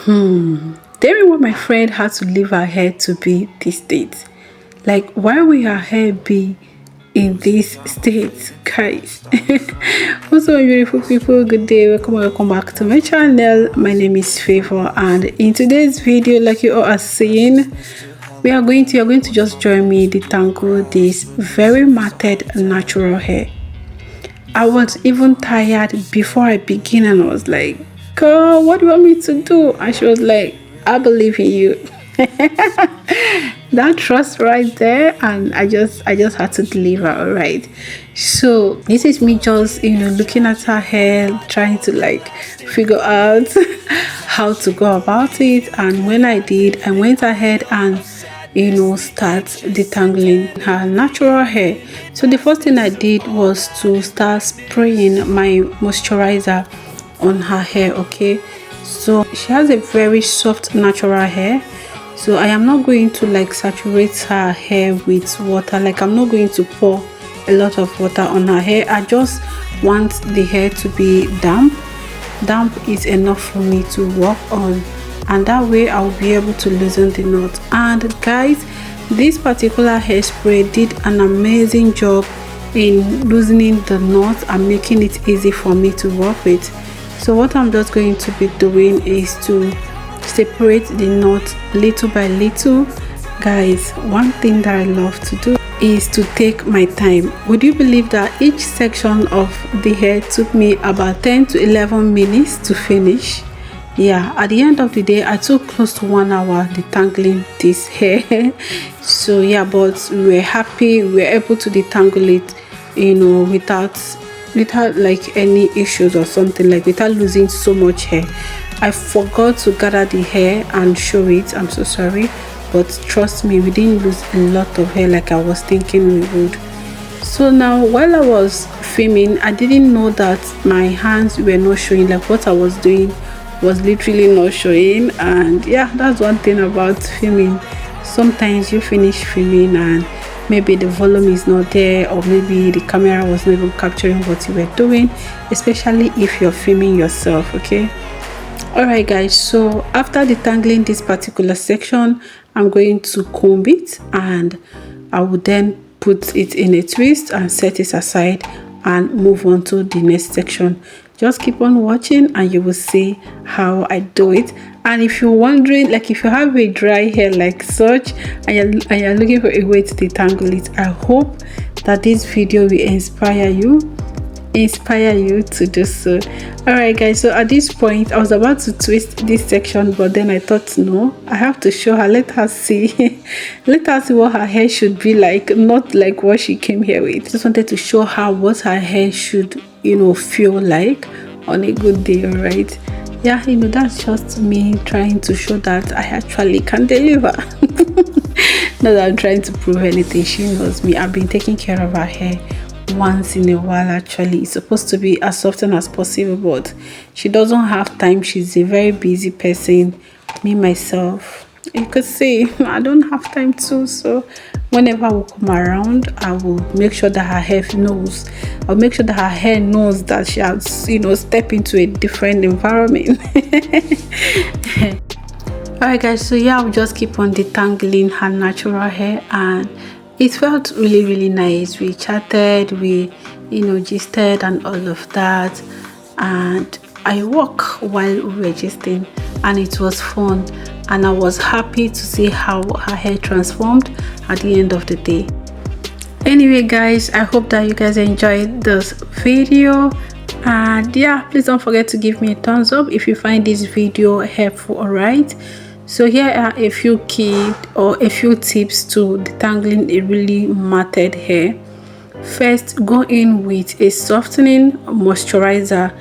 Tell me what my friend had to leave her hair to be this state. Like, why will her hair be in this state, guys? Also, beautiful people, good day, welcome back to my channel. My name is Favor, and in today's video, like you all are seeing, you're going to just join me detangle this very matted natural hair. I was even tired before I begin, and I was like, girl, what do you want me to do? And she was like, I believe in you. That trust right there, and I just had to deliver. All right, so this is me just looking at her hair, trying to like figure out how to go about it. And when I did, I went ahead and start detangling her natural hair. So the first thing I did was to start spraying my moisturizer on her hair. Okay, so she has a very soft natural hair, so I am not going to like saturate her hair with water. Like, I'm not going to pour a lot of water on her hair. I just want the hair to be damp. Damp is enough for me to work on, and that way I'll be able to loosen the knot. And guys, this particular hairspray did an amazing job in loosening the knot and making it easy for me to work with. So what I'm just going to be doing is to separate the knot little by little. Guys, one thing that I love to do is to take my time. Would you believe that each section of the hair took me about 10 to 11 minutes to finish? Yeah, at the end of the day I took close to 1 hour detangling this hair. So yeah, but we were happy we were able to detangle it without like any issues or something, like without losing so much hair. I forgot to gather the hair and show it. I'm so sorry, but trust me, we didn't lose a lot of hair like I was thinking we would. So now, while I was filming, I didn't know that my hands were not showing. Like, what I was doing was literally not showing. And yeah, that's one thing about filming. Sometimes you finish filming and maybe the volume is not there, or maybe the camera was not even capturing what you were doing, especially if you're filming yourself. Okay, all right guys, so after detangling this particular section, I'm going to comb it, and I will then put it in a twist and set it aside and move on to the next section. Just keep on watching and you will see how I do it. And if you're wondering, like, if you have a dry hair like such and you're looking for a way to detangle it, I hope that this video will inspire you to do so. All right guys, so at this point I was about to twist this section, but then I thought, no, I have to show her. Let her see let her see what her hair should be like, not like what she came here with. Just wanted to show her what her hair should feel like on a good day. All right, yeah, that's just me trying to show that I actually can deliver. Not that I'm trying to prove anything. She knows me. I've been taking care of her hair once in a while. Actually, it's supposed to be as often as possible, but she doesn't have time. She's a very busy person. Me myself, you could see, I don't have time too. So whenever we come around, I will make sure that her hair knows. I'll make sure that her hair knows that she has step into a different environment. All right guys, so yeah, I'll just keep on detangling her natural hair, and it felt really nice. We chatted, we gisted and all of that, and I walk while we were gisting, and it was fun, and I was happy to see how her hair transformed at the end of the day. Anyway guys, I hope that you guys enjoyed this video, and yeah, please don't forget to give me a thumbs up if you find this video helpful. All right, so here are a few tips to detangling a really matted hair. First, go in with a softening moisturizer.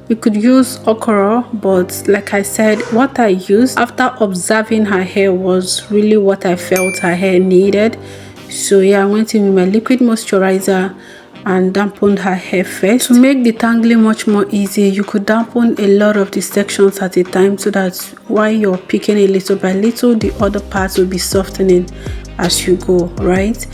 We could use okra, but like I said, what I used after observing her hair was really what I felt her hair needed. So yeah, I went in with my liquid moisturizer and dampened her hair first. To make detangling much more easy, you could dampen a lot of the sections at a time, so that while you're picking a little by little, the other parts will be softening as you go, right?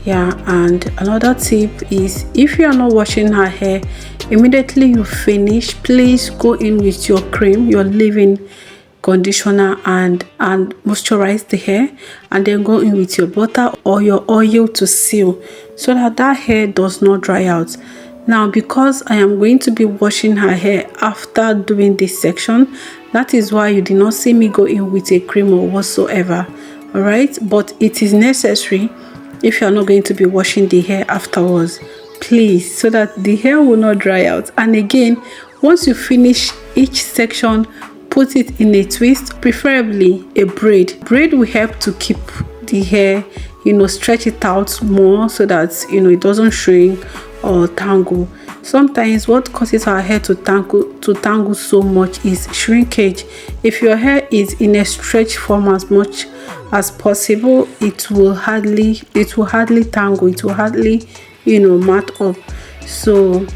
Yeah, and another tip is, if you are not washing her hair immediately you finish, please go in with your cream, your leave-in conditioner and moisturize the hair, and then go in with your butter or your oil to seal so that hair does not dry out. Now, because I am going to be washing her hair after doing this section, that is why you did not see me go in with a cream or whatsoever. All right, but it is necessary if you are not going to be washing the hair afterwards, please, so that the hair will not dry out. And again, once you finish each section, put it in a twist, preferably a braid. Braid will help to keep the hair, stretch it out more so that it doesn't shrink or tangle. Sometimes what causes our hair to tangle so much is shrinkage. If your hair is in a stretch form as much as possible, it will hardly tangle, it will hardly mat up. So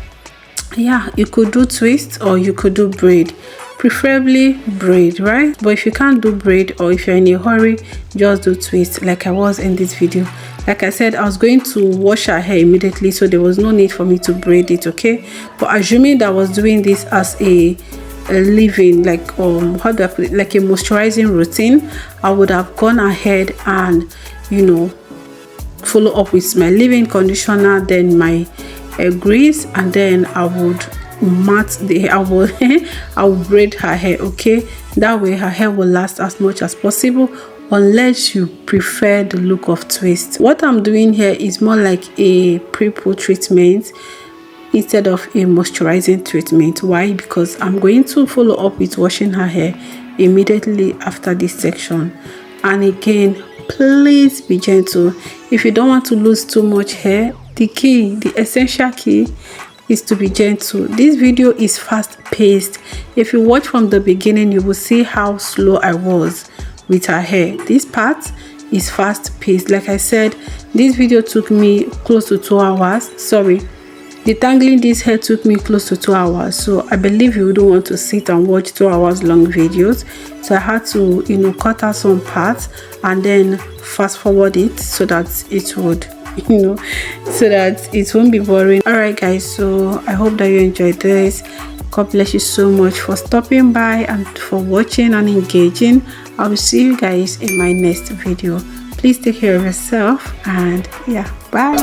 yeah, you could do twist or you could do braid, preferably braid, right? But if you can't do braid, or if you're in a hurry, just do twist like I was in this video. Like I said, I was going to wash her hair immediately, so there was no need for me to braid it, okay? But assuming that I was doing this as a leave-in, like how do I put it, like a moisturizing routine, I would have gone ahead and follow up with my leave-in conditioner, then my grease, and then I would mat the hair. I will braid her hair, okay? That way her hair will last as much as possible, unless you prefer the look of twist. What I'm doing here is more like a pre-poo treatment instead of a moisturizing treatment. Why? Because I'm going to follow up with washing her hair immediately after this section. And again, please be gentle. If you don't want to lose too much hair, the essential key is to be gentle. This video is fast paced. If you watch from the beginning, you will see how slow I was with her hair. This part is fast paced. Like I said, this video took me close to 2 hours. Sorry, detangling this hair took me close to 2 hours. So I believe you wouldn't want to sit and watch 2 hours long videos. So I had to cut out some parts and then fast forward it so that it would so that it won't be boring. All right guys, so I hope that you enjoyed this. God bless you so much for stopping by and for watching and engaging. I will see you guys in my next video. Please take care of yourself, and yeah, bye.